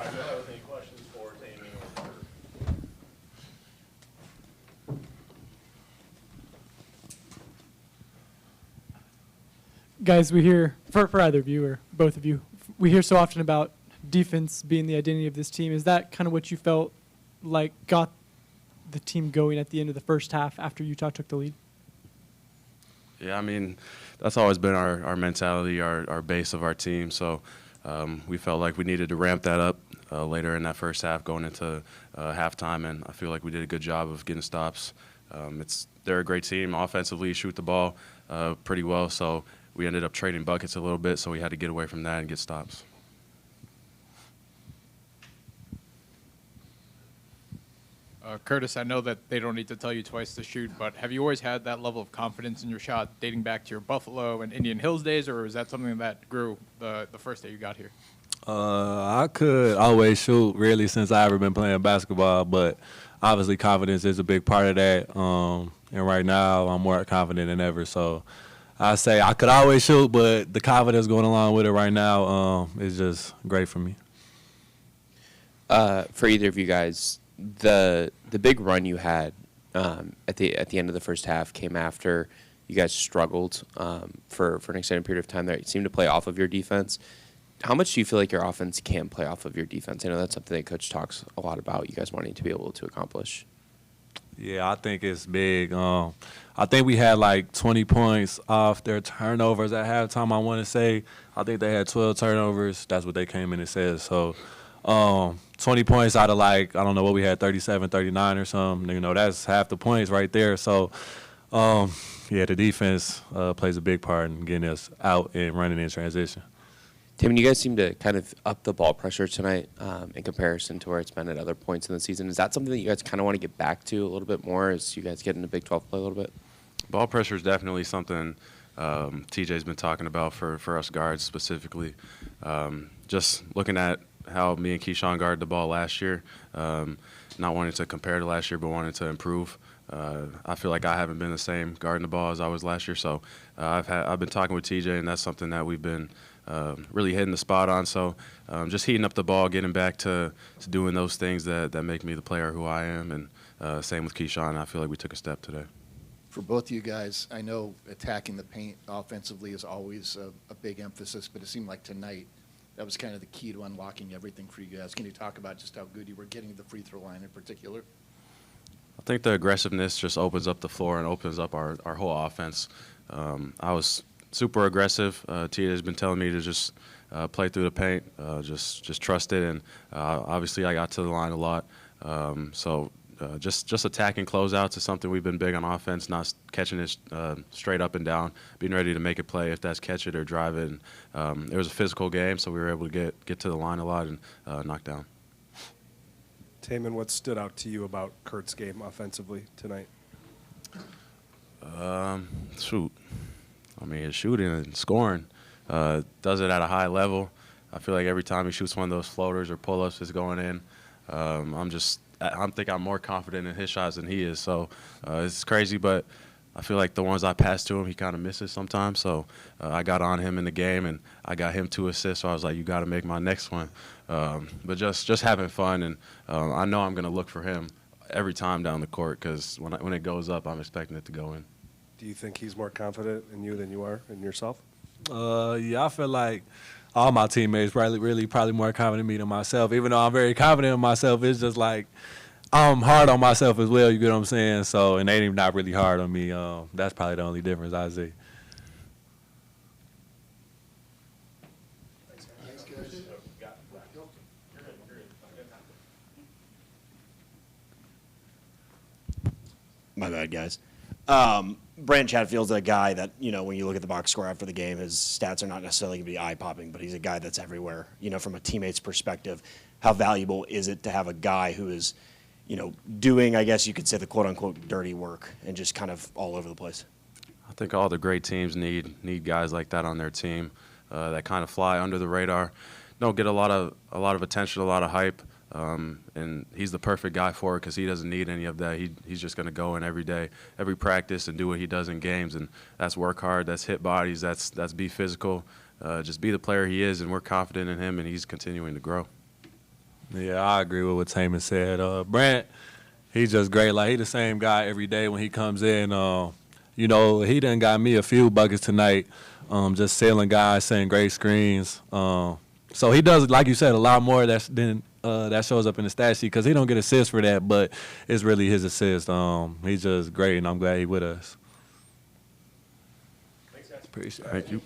right, do you have any questions for Tamin or Carter? Guys, we hear, for either of you or both of you, we hear so often about defense being the identity of this team. Is that kind of what you felt like got the team going at the end of the first half after Utah took the lead? Yeah, I mean, that's always been our mentality, our base of our team. So we felt like we needed to ramp that up later in that first half going into halftime, and I feel like we did a good job of getting stops. They're a great team. Offensively, shoot the ball pretty well, so we ended up trading buckets a little bit, so we had to get away from that and get stops. Curtis, I know that they don't need to tell you twice to shoot, but have you always had that level of confidence in your shot dating back to your Buffalo and Indian Hills days, or was that something that grew the first day you got here? I could always shoot, really, since I ever been playing basketball, but obviously confidence is a big part of that. And right now, I'm more confident than ever. So I say I could always shoot, but the confidence going along with it right now is just great for me. For either of you guys, the big run you had at the end of the first half came after you guys struggled for an extended period of time there. You seemed to play off of your defense. How much do you feel like your offense can play off of your defense? I know that's something that Coach talks a lot about, you guys wanting to be able to accomplish. Yeah, I think it's big. I think we had like 20 points off their turnovers at halftime, I want to say. I think they had 12 turnovers. That's what they came in and said. So 20 points out of like, I don't know what we had, 37, 39 or something. You know, that's half the points right there. So, yeah, the defense plays a big part in getting us out and running in transition. Tim, you guys seem to kind of up the ball pressure tonight in comparison to where it's been at other points in the season. Is that something that you guys kind of want to get back to a little bit more as you guys get into Big 12 play a little bit? Ball pressure is definitely something TJ's been talking about for us guards specifically. Just looking at how me and Keyshawn guarded the ball last year, not wanting to compare to last year, but wanting to improve. I feel like I haven't been the same guarding the ball as I was last year. So I've been talking with TJ, and that's something that we've been really hitting the spot on. So just heating up the ball, getting back to doing those things that make me the player who I am. And same with Keyshawn. I feel like we took a step today. For both of you guys, I know attacking the paint offensively is always a big emphasis, but it seemed like tonight that was kind of the key to unlocking everything for you guys. Can you talk about just how good you were getting to the free throw line in particular? I think the aggressiveness just opens up the floor and opens up our whole offense. I was super aggressive. Tia has been telling me to just play through the paint, just trust it, and obviously I got to the line a lot. Just attacking closeouts is something we've been big on offense, not catching it straight up and down, being ready to make a play if that's catch it or drive it. And, it was a physical game, so we were able to get to the line a lot and knock down. Tamin, what stood out to you about Kurt's game offensively tonight? Shoot. I mean, his shooting and scoring does it at a high level. I feel like every time he shoots one of those floaters or pull-ups is going in. I think I'm more confident in his shots than he is. So it's crazy, but I feel like the ones I pass to him, he kind of misses sometimes. So I got on him in the game, and I got him 2 assists. So I was like, you got to make my next one. But just having fun, and I know I'm going to look for him every time down the court because when it goes up, I'm expecting it to go in. Do you think he's more confident in you than you are in yourself? Yeah, I feel like all my teammates probably more confident in me than myself. Even though I'm very confident in myself, it's just like I'm hard on myself as well, you get what I'm saying? So, and they not really hard on me. That's probably the only difference I see. My bad, guys. Brant Chatfield's a guy that, you know, when you look at the box score after the game, his stats are not necessarily going to be eye-popping, but he's a guy that's everywhere. You know, from a teammate's perspective, how valuable is it to have a guy who is, you know, doing, I guess you could say, the quote-unquote dirty work and just kind of all over the place? I think all the great teams need guys like that on their team that kind of fly under the radar, don't get a lot of attention, a lot of hype. And he's the perfect guy for it because he doesn't need any of that. He's just going to go in every day, every practice, and do what he does in games. And that's work hard, that's hit bodies, that's be physical, just be the player he is. And we're confident in him, and he's continuing to grow. Yeah, I agree with what Tamin said. Brant, he's just great. Like, he the same guy every day when he comes in. You know, he done got me a few buckets tonight, just sailing guys, setting great screens. So he does, like you said, a lot more that shows up in the stat sheet because he don't get assists for that, but it's really his assist. He's just great, and I'm glad he's with us. Thanks, guys. Appreciate it. Thank you.